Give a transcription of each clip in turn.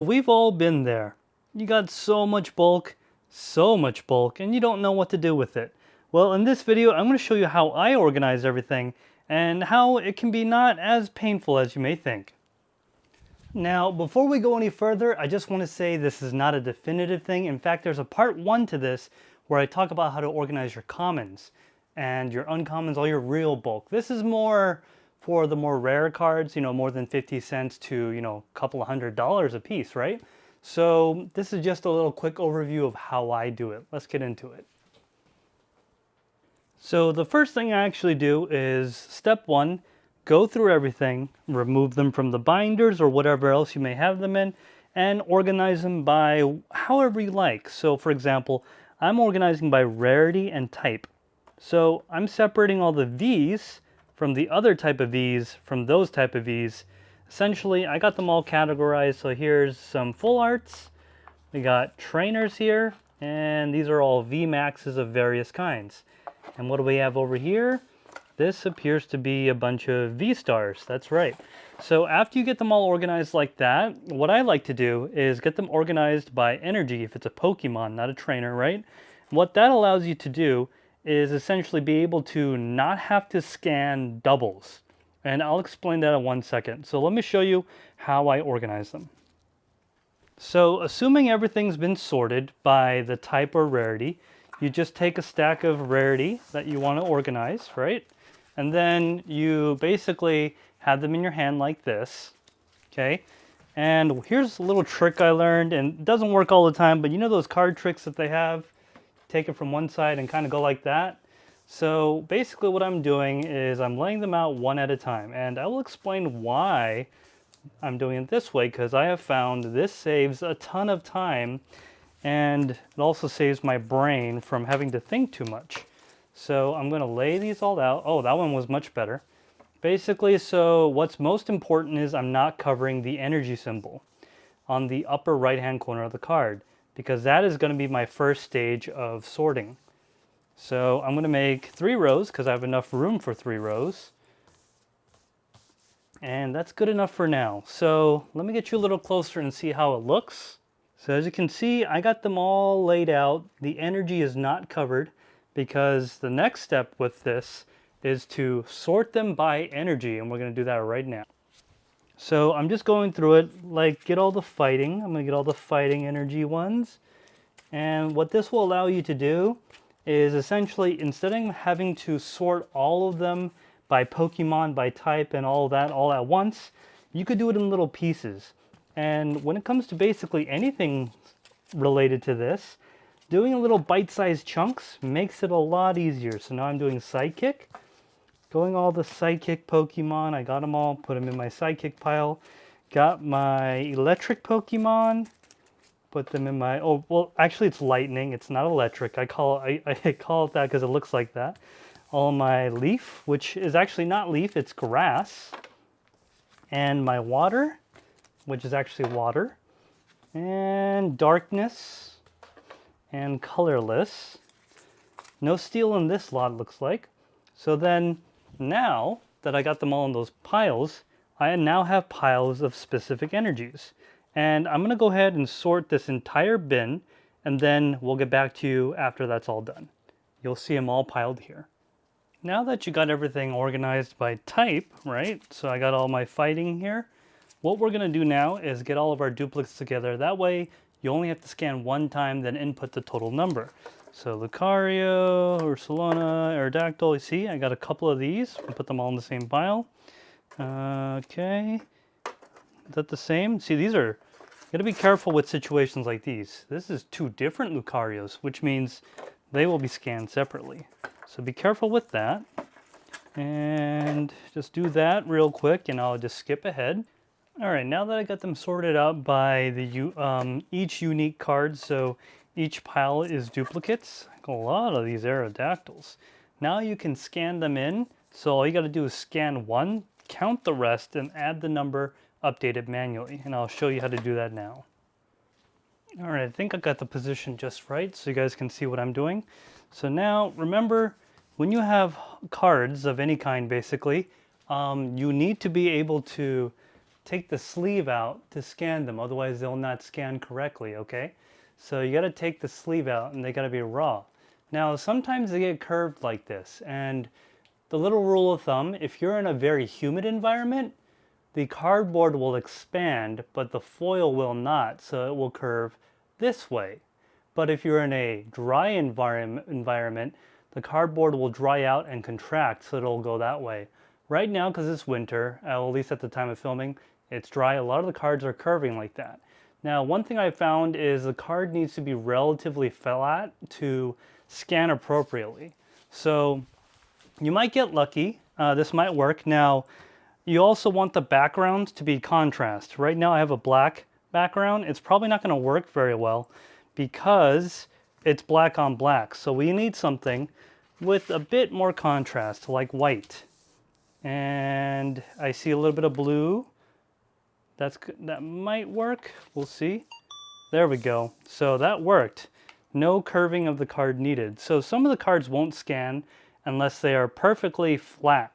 We've all been there. You got so much bulk, and you don't know what to do with it. Well, in this video, I'm going to show you how I organize everything and how it can be not as painful as you may think. Now, before we go any further, I just want to say this is not a definitive thing. In fact, there's a part 1 to this where I talk about how to organize your commons and your uncommons, all your real bulk. This is more for the more rare cards, more than 50 cents to, a couple of $100 a piece, right? So this is just a little quick overview of how I do it. Let's get into it. So the first thing I actually do is step 1, go through everything, remove them from the binders or whatever else you may have them in, and organize them by however you like. So for example, I'm organizing by rarity and type. So I'm separating all the V's from the other type of V's from those type of V's. Essentially, I got them all categorized. So here's some full arts. We got trainers here, and these are all V maxes of various kinds. And what do we have over here? This appears to be a bunch of V stars. That's right. So after you get them all organized like that, what I like to do is get them organized by energy if it's a Pokemon, not a trainer, right? What that allows you to do is essentially be able to not have to scan doubles. And I'll explain that in 1 second. So let me show you how I organize them. So assuming everything's been sorted by the type or rarity, you just take a stack of rarity that you want to organize, right? And then you basically have them in your hand like this, okay? And here's a little trick I learned, and it doesn't work all the time, but you know those card tricks that they have? Take it from one side and kind of go like that. So basically what I'm doing is I'm laying them out one at a time, and I will explain why I'm doing it this way, because I have found this saves a ton of time, and it also saves my brain from having to think too much. So I'm going to lay these all out. Oh, that one was much better. Basically, so what's most important is I'm not covering the energy symbol on the upper right hand corner of the card, because that is going to be my first stage of sorting. So I'm going to make 3 rows because I have enough room for 3 rows. And that's good enough for now. So let me get you a little closer and see how it looks. So as you can see, I got them all laid out. The energy is not covered because the next step with this is to sort them by energy, and we're going to do that right now. So I'm just going through it, like get all the fighting. I'm going to get all the fighting energy ones. And what this will allow you to do is essentially, instead of having to sort all of them by Pokemon, by type, and all that all at once, you could do it in little pieces. And when it comes to basically anything related to this, doing a little bite-sized chunks makes it a lot easier. So now I'm doing Psychic. Going all the Psychic Pokemon, I got them all, put them in my Psychic pile. Got my Electric Pokemon, put them in my, oh, well, actually it's Lightning, it's not Electric. I call it that because it looks like that. All my Leaf, which is actually not Leaf, it's Grass. And my Water, which is actually Water. And Darkness. And Colorless. No Steel in this lot, looks like. So then, now that I got them all in those piles, I now have piles of specific energies. And I'm going to go ahead and sort this entire bin, and then we'll get back to you after that's all done. You'll see them all piled here. Now that you got everything organized by type, right? So I got all my fighting here. What we're going to do now is get all of our duplicates together. That way, you only have to scan one time, then input the total number. So Lucario, Ursaluna, Aerodactyl, you see, I got a couple of these. We'll put them all in the same pile. Okay. Is that the same? See, these are, you gotta be careful with situations like these. This is 2 different Lucarios, which means they will be scanned separately. So be careful with that. And just do that real quick, and I'll just skip ahead. All right, now that I got them sorted out by the each unique card, so each pile is duplicates. A lot of these Aerodactyls. Now you can scan them in. So all you got to do is scan one, count the rest, and add the number, update it manually. And I'll show you how to do that now. All right, I think I got the position just right so you guys can see what I'm doing. So now remember, when you have cards of any kind, basically, you need to be able to take the sleeve out to scan them, otherwise they'll not scan correctly, okay? So you gotta take the sleeve out and they gotta be raw. Now, sometimes they get curved like this, and the little rule of thumb, if you're in a very humid environment, the cardboard will expand, but the foil will not, so it will curve this way. But if you're in a dry environment, the cardboard will dry out and contract, so it'll go that way. Right now, because it's winter, at least at the time of filming, it's dry. A lot of the cards are curving like that. Now, one thing I found is the card needs to be relatively flat to scan appropriately. So you might get lucky. This might work. Now, you also want the background to be contrast. Right now I have a black background. It's probably not going to work very well because it's black on black. So we need something with a bit more contrast, like white. And I see a little bit of blue. That might work. We'll see. There we go. So that worked. No curving of the card needed. So some of the cards won't scan unless they are perfectly flat.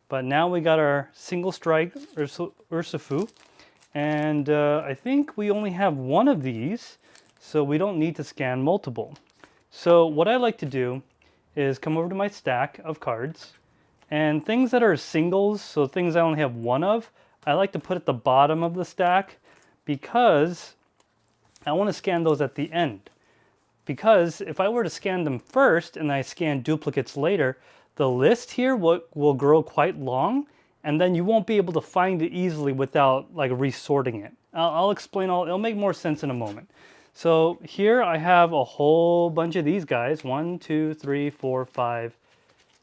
But now we got our single strike Urshifu. And I think we only have one of these, so we don't need to scan multiple. So what I like to do is come over to my stack of cards, and things that are singles, so things I only have one of, I like to put at the bottom of the stack because I want to scan those at the end. Because if I were to scan them first and I scan duplicates later, the list here will grow quite long, and then you won't be able to find it easily without like resorting it. I'll explain it'll make more sense in a moment. So here I have a whole bunch of these guys. 1, 2, 3, 4, 5.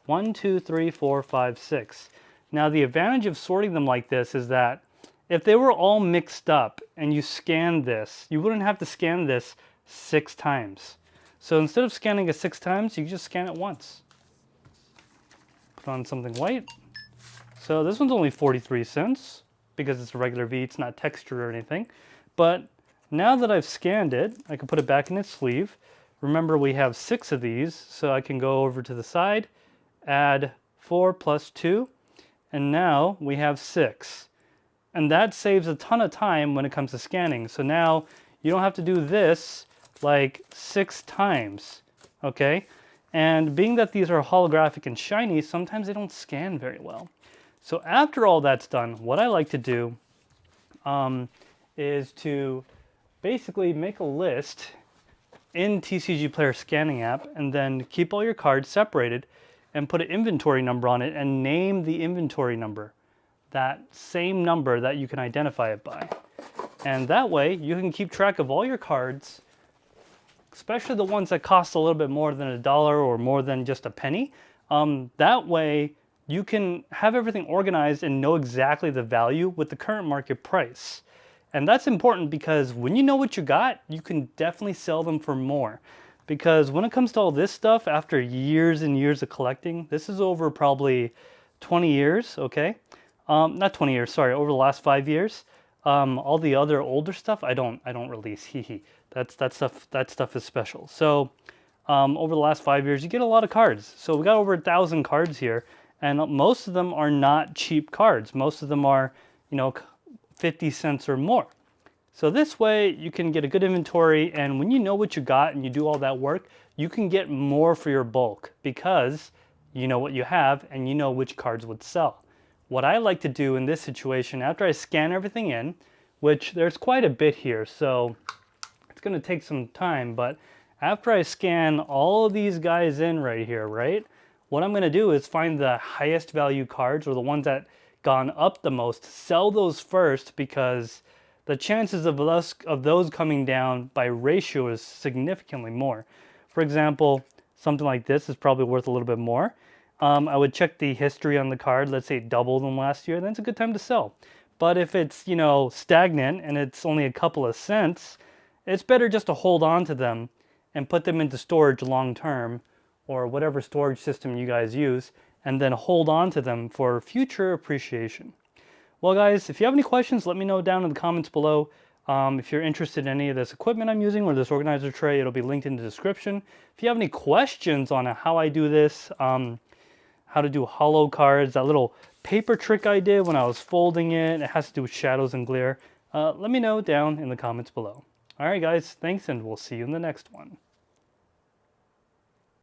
1, 2, 3, 4, 5, 6. Now the advantage of sorting them like this is that if they were all mixed up and you scanned this, you wouldn't have to scan this 6 times. So instead of scanning it 6 times, you can just scan it once. Put on something white. So this one's only 43 cents because it's a regular V, it's not textured or anything. But now that I've scanned it, I can put it back in its sleeve. Remember, we have 6 of these, so I can go over to the side, add 4 plus 2, and now we have 6. And that saves a ton of time when it comes to scanning. So now you don't have to do this like 6 times, okay? And being that these are holographic and shiny, sometimes they don't scan very well. So after all that's done, what I like to do is to basically make a list in TCG Player Scanning app and then keep all your cards separated and put an inventory number on it and name the inventory number, that same number that you can identify it by. And that way you can keep track of all your cards, especially the ones that cost a little bit more than $1 or more than just a penny. That way you can have everything organized and know exactly the value with the current market price. And that's important because when you know what you got, you can definitely sell them for more. Because when it comes to all this stuff, after years and years of collecting, this is over probably 20 years, okay? Not 20 years, sorry, over the last 5 years. All the other older stuff, I don't release, that stuff is special. So over the last 5 years, you get a lot of cards. So we got over 1,000 cards here, and most of them are not cheap cards. Most of them are, 50 cents or more. So this way you can get a good inventory, and when you know what you got and you do all that work, you can get more for your bulk because you know what you have and you know which cards would sell. What I like to do in this situation, after I scan everything in, which there's quite a bit here, so it's going to take some time, but after I scan all of these guys in right here, right, what I'm going to do is find the highest value cards or the ones that gone up the most, sell those first because the chances of those coming down by ratio is significantly more. For example, something like this is probably worth a little bit more. I would check the history on the card. Let's say it doubled in last year, then it's a good time to sell. But if it's, stagnant and it's only a couple of cents, it's better just to hold on to them and put them into storage long term or whatever storage system you guys use, and then hold on to them for future appreciation. Well guys, if you have any questions, let me know down in the comments below. If you're interested in any of this equipment I'm using or this organizer tray, it'll be linked in the description. If you have any questions on how I do this, how to do hollow cards, that little paper trick I did when I was folding it. It has to do with shadows and glare. Let me know down in the comments below. All right, guys, thanks, and we'll see you in the next one.